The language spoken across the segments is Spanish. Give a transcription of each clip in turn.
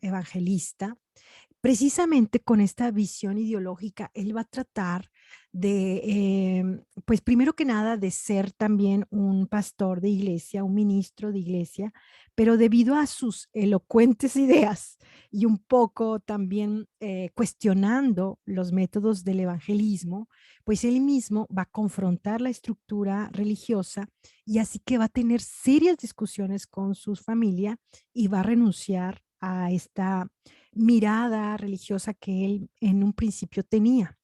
evangelista. Precisamente con esta visión ideológica, él va a tratar de, pues primero que nada, de ser también un pastor de iglesia, un ministro de iglesia, pero debido a sus elocuentes ideas y un poco también cuestionando los métodos del evangelismo, pues él mismo va a confrontar la estructura religiosa y así que va a tener serias discusiones con su familia y va a renunciar a esta mirada religiosa que él en un principio tenía.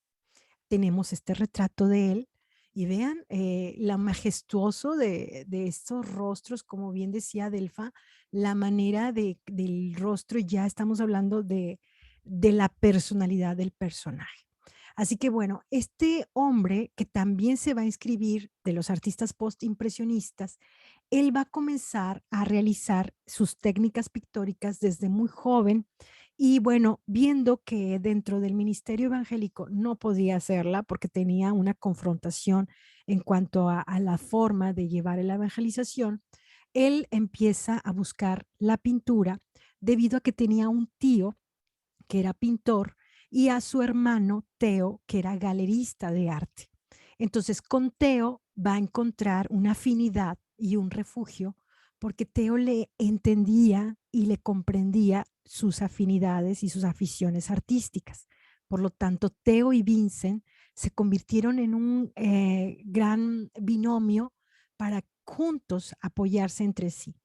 Tenemos este retrato de él y vean la majestuoso de estos rostros, como bien decía Delfa, la manera del rostro, ya estamos hablando de la personalidad del personaje. Así que bueno, este hombre que también se va a inscribir de los artistas postimpresionistas, él va a comenzar a realizar sus técnicas pictóricas desde muy joven y bueno, viendo que dentro del ministerio evangélico no podía hacerla porque tenía una confrontación en cuanto a la forma de llevar la evangelización, él empieza a buscar la pintura debido a que tenía un tío que era pintor, y a su hermano Teo, que era galerista de arte. Entonces, con Teo va a encontrar una afinidad y un refugio, porque Teo le entendía y le comprendía sus afinidades y sus aficiones artísticas. Por lo tanto, Teo y Vincent se convirtieron en un gran binomio para juntos apoyarse entre sí.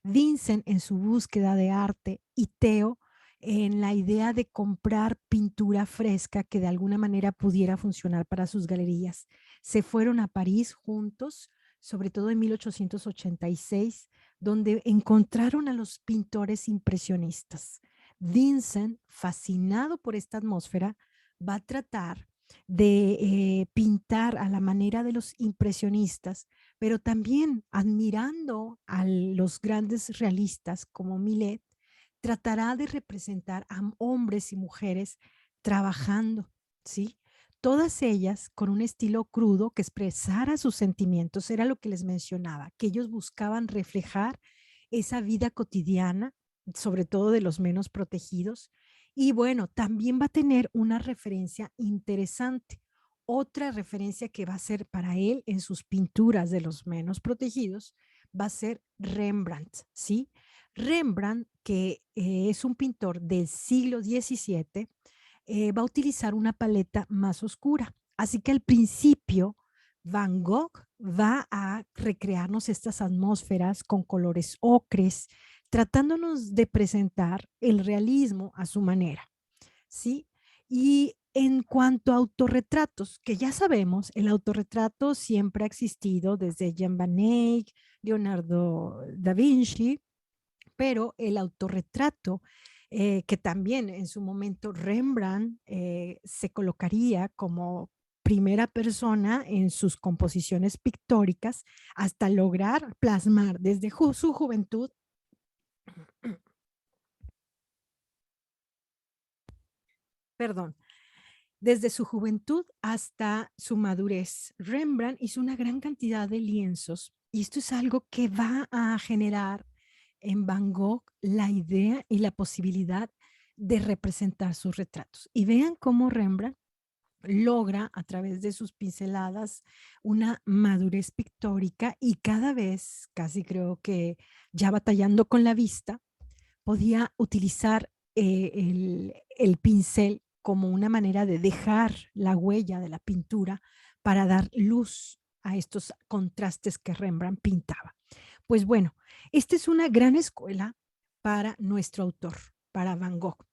Vincent en su búsqueda de arte y Teo en la idea de comprar pintura fresca que de alguna manera pudiera funcionar para sus galerías. Se fueron a París juntos, sobre todo en 1886, donde encontraron a los pintores impresionistas. Vincent, fascinado por esta atmósfera, va a tratar de pintar a la manera de los impresionistas, pero también admirando a los grandes realistas como Millet, tratará de representar a hombres y mujeres trabajando, ¿sí? Todas ellas con un estilo crudo que expresara sus sentimientos, era lo que les mencionaba, que ellos buscaban reflejar esa vida cotidiana, sobre todo de los menos protegidos. Y bueno, también va a tener una referencia interesante. Otra referencia que va a ser para él en sus pinturas de los menos protegidos va a ser Rembrandt, ¿sí? Rembrandt, que es un pintor del siglo XVII, va a utilizar una paleta más oscura. Así que al principio, Van Gogh va a recrearnos estas atmósferas con colores ocres, tratándonos de presentar el realismo a su manera, ¿sí? Y en cuanto a autorretratos, que ya sabemos, el autorretrato siempre ha existido desde Jean Van Eyck, Leonardo da Vinci, pero el autorretrato, que también en su momento Rembrandt se colocaría como primera persona en sus composiciones pictóricas hasta lograr plasmar desde su juventud, perdón, desde su juventud hasta su madurez. Rembrandt hizo una gran cantidad de lienzos y esto es algo que va a generar en Van Gogh la idea y la posibilidad de representar sus retratos. Y vean cómo Rembrandt logra a través de sus pinceladas una madurez pictórica y cada vez, casi creo que ya batallando con la vista, podía utilizar el pincel como una manera de dejar la huella de la pintura para dar luz a estos contrastes que Rembrandt pintaba. Pues bueno, esta es una gran escuela para nuestro autor, para Van Gogh,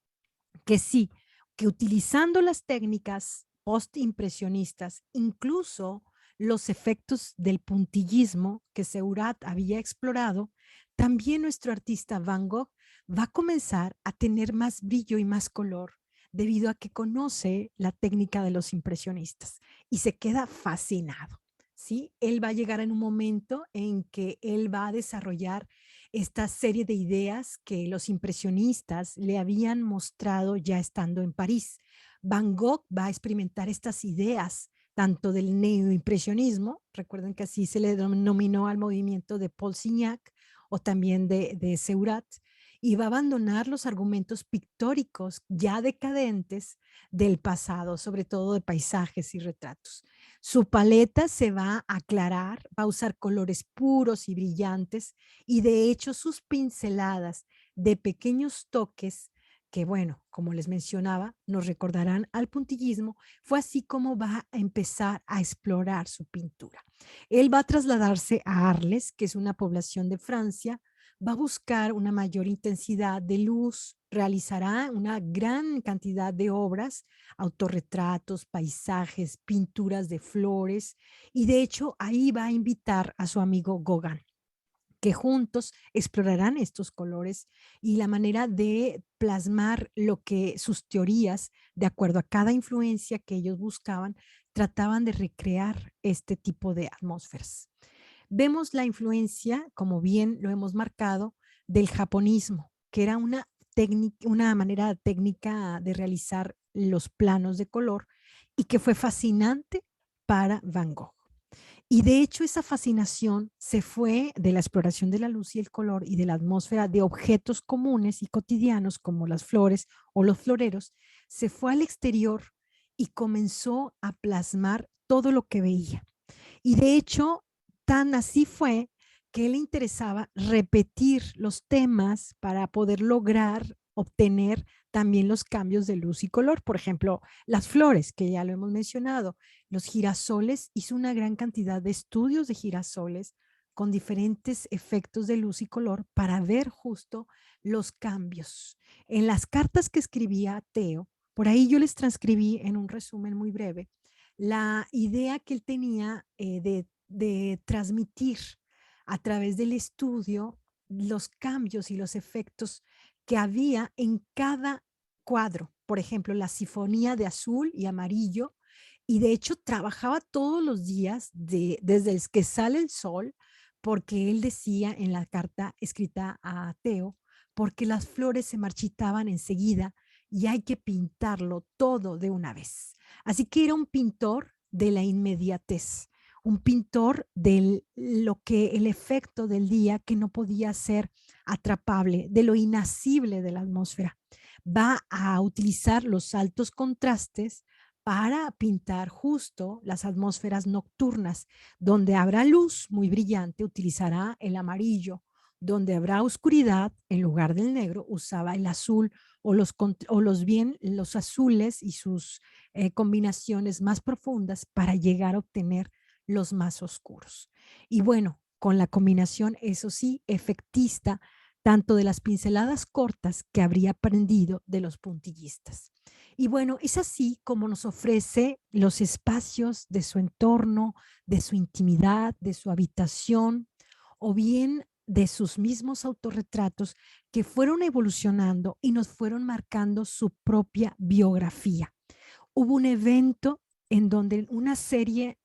que sí, que utilizando las técnicas postimpresionistas, incluso los efectos del puntillismo que Seurat había explorado, también nuestro artista Van Gogh va a comenzar a tener más brillo y más color debido a que conoce la técnica de los impresionistas y se queda fascinado. ¿Sí? Él va a llegar en un momento en que él va a desarrollar esta serie de ideas que los impresionistas le habían mostrado ya estando en París. Van Gogh va a experimentar estas ideas tanto del neoimpresionismo, recuerden que así se le denominó al movimiento de Paul Signac o también de Seurat, y va a abandonar los argumentos pictóricos ya decadentes del pasado, sobre todo de paisajes y retratos. Su paleta se va a aclarar, va a usar colores puros y brillantes y de hecho sus pinceladas de pequeños toques que bueno, como les mencionaba, nos recordarán al puntillismo, fue así como va a empezar a explorar su pintura. Él va a trasladarse a Arles, que es una población de Francia, va a buscar una mayor intensidad de luz, realizará una gran cantidad de obras, autorretratos, paisajes, pinturas de flores, y de hecho ahí va a invitar a su amigo Gauguin, que juntos explorarán estos colores y la manera de plasmar lo que sus teorías, de acuerdo a cada influencia que ellos buscaban, trataban de recrear este tipo de atmósferas. Vemos la influencia, como bien lo hemos marcado, del japonismo, que era una técnica, una manera técnica de realizar los planos de color y que fue fascinante para Van Gogh. Y de hecho esa fascinación se fue de la exploración de la luz y el color y de la atmósfera de objetos comunes y cotidianos como las flores o los floreros, se fue al exterior y comenzó a plasmar todo lo que veía. Y de hecho, tan así fue que le interesaba repetir los temas para poder lograr obtener también los cambios de luz y color. Por ejemplo, las flores, que ya lo hemos mencionado, los girasoles, hizo una gran cantidad de estudios de girasoles con diferentes efectos de luz y color para ver justo los cambios. En las cartas que escribía a Teo, por ahí yo les transcribí en un resumen muy breve la idea que él tenía de transmitir a través del estudio los cambios y los efectos que había en cada cuadro. Por ejemplo, la sinfonía de azul y amarillo. Y de hecho trabajaba todos los días desde el que sale el sol, porque él decía en la carta escrita a Teo, porque las flores se marchitaban enseguida y hay que pintarlo todo de una vez. Así que era un pintor de la inmediatez, un pintor de lo que el efecto del día que no podía ser atrapable, de lo inasible de la atmósfera. Va a utilizar los altos contrastes para pintar justo las atmósferas nocturnas, donde habrá luz muy brillante, utilizará el amarillo, donde habrá oscuridad, en lugar del negro, usaba el azul los azules y sus combinaciones más profundas para llegar a obtener los más oscuros. Y bueno, con la combinación, eso sí, efectista, tanto de las pinceladas cortas que habría aprendido de los puntillistas. Y bueno, es así como nos ofrece los espacios de su entorno, de su intimidad, de su habitación, o bien de sus mismos autorretratos que fueron evolucionando y nos fueron marcando su propia biografía. Hubo un evento en donde una serie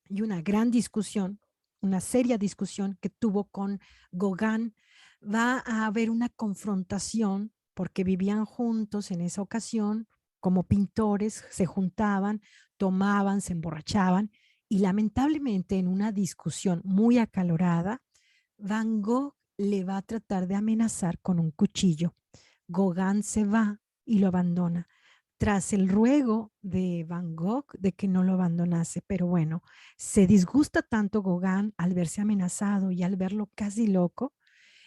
y una gran discusión, una seria discusión que tuvo con Gauguin, va a haber una confrontación porque vivían juntos en esa ocasión como pintores, se juntaban, tomaban, se emborrachaban y lamentablemente en una discusión muy acalorada, Van Gogh le va a tratar de amenazar con un cuchillo. Gauguin se va y lo abandona tras el ruego de Van Gogh de que no lo abandonase. Pero bueno, se disgusta tanto Gauguin al verse amenazado y al verlo casi loco,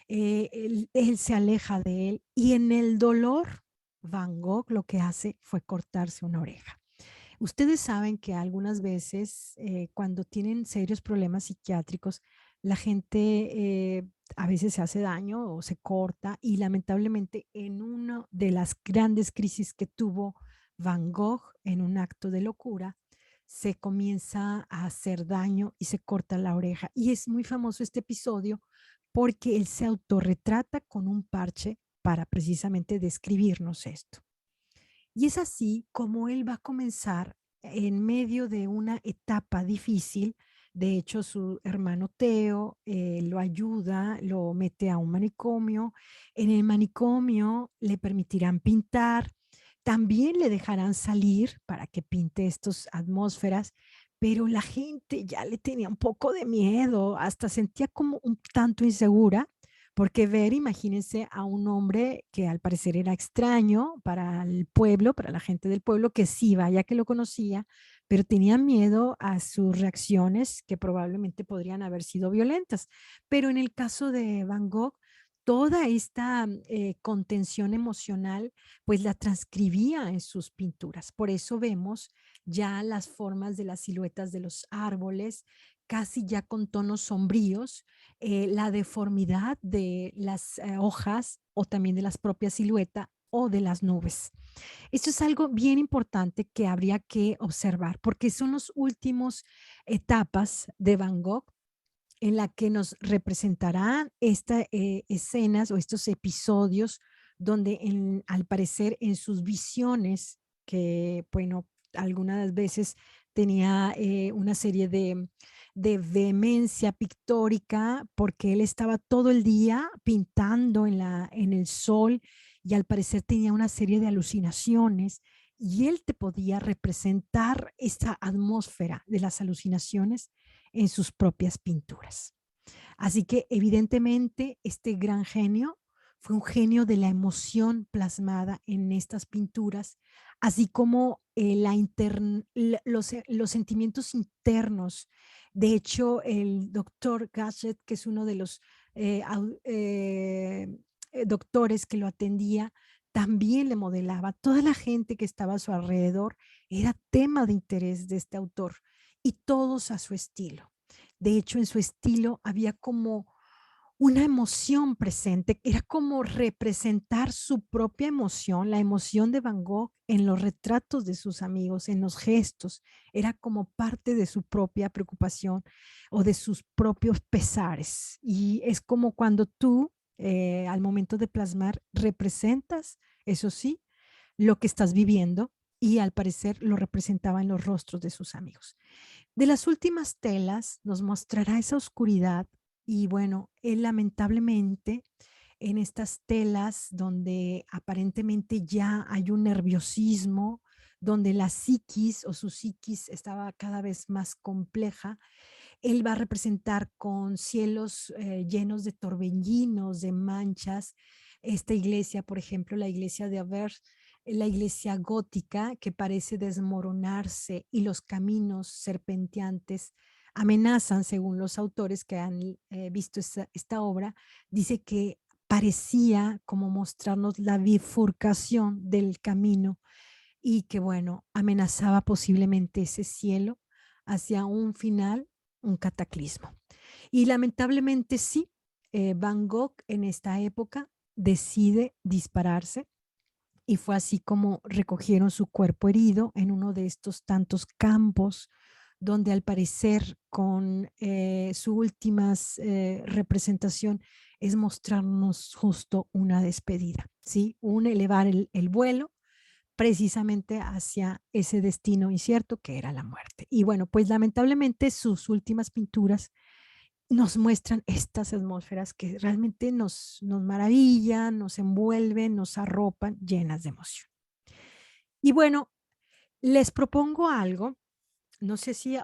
él se aleja de él y en el dolor Van Gogh lo que hace fue cortarse una oreja. Ustedes saben que algunas veces cuando tienen serios problemas psiquiátricos, la gente a veces se hace daño o se corta y lamentablemente en una de las grandes crisis que tuvo Van Gogh en un acto de locura, se comienza a hacer daño y se corta la oreja. Y es muy famoso este episodio porque él se autorretrata con un parche para precisamente describirnos esto. Y es así como él va a comenzar en medio de una etapa difícil. De hecho, su hermano Teo lo ayuda, lo mete a un manicomio. En el manicomio le permitirán pintar, también le dejarán salir para que pinte estas atmósferas, pero la gente ya le tenía un poco de miedo, hasta sentía como un tanto insegura, porque ver, imagínense a un hombre que al parecer era extraño para el pueblo, para la gente del pueblo, que sí, vaya que lo conocía, pero tenía miedo a sus reacciones que probablemente podrían haber sido violentas. Pero en el caso de Van Gogh, toda esta contención emocional, pues la transcribía en sus pinturas. Por eso vemos ya las formas de las siluetas de los árboles, casi ya con tonos sombríos, la deformidad de las hojas o también de las propias siluetas o de las nubes. Esto es algo bien importante que habría que observar porque son los últimos etapas de Van Gogh en la que nos representarán estas escenas o estos episodios donde al parecer en sus visiones, que bueno, algunas veces tenía una serie de vehemencia pictórica porque él estaba todo el día pintando en el sol y al parecer tenía una serie de alucinaciones y él te podía representar esa atmósfera de las alucinaciones en sus propias pinturas. Así que evidentemente este gran genio fue un genio de la emoción plasmada en estas pinturas, así como los sentimientos internos. De hecho, el doctor Gasset, que es uno de los doctores que lo atendía, también le modelaba. Toda la gente que estaba a su alrededor era tema de interés de este autor y todos a su estilo. De hecho, en su estilo había como una emoción presente, era como representar su propia emoción, la emoción de Van Gogh en los retratos de sus amigos, en los gestos, era como parte de su propia preocupación o de sus propios pesares. Y es como cuando tú, al momento de plasmar, representas, eso sí, lo que estás viviendo y al parecer lo representaba en los rostros de sus amigos. De las últimas telas nos mostrará esa oscuridad y bueno, él lamentablemente en estas telas donde aparentemente ya hay un nerviosismo, donde la psiquis o su psiquis estaba cada vez más compleja, él va a representar con cielos llenos de torbellinos, de manchas, esta iglesia, por ejemplo, la iglesia de Avers, la iglesia gótica que parece desmoronarse y los caminos serpenteantes amenazan, según los autores que han visto esta obra, dice que parecía como mostrarnos la bifurcación del camino y que, bueno, amenazaba posiblemente ese cielo hacia un final, un cataclismo. Y lamentablemente sí, Van Gogh en esta época decide dispararse y fue así como recogieron su cuerpo herido en uno de estos tantos campos donde al parecer con su última representación es mostrarnos justo una despedida, ¿sí? Un elevar el vuelo precisamente hacia ese destino incierto que era la muerte. Y bueno, pues lamentablemente sus últimas pinturas nos muestran estas atmósferas que realmente nos maravillan, nos envuelven, nos arropan llenas de emoción. Y bueno, les propongo algo, no sé si a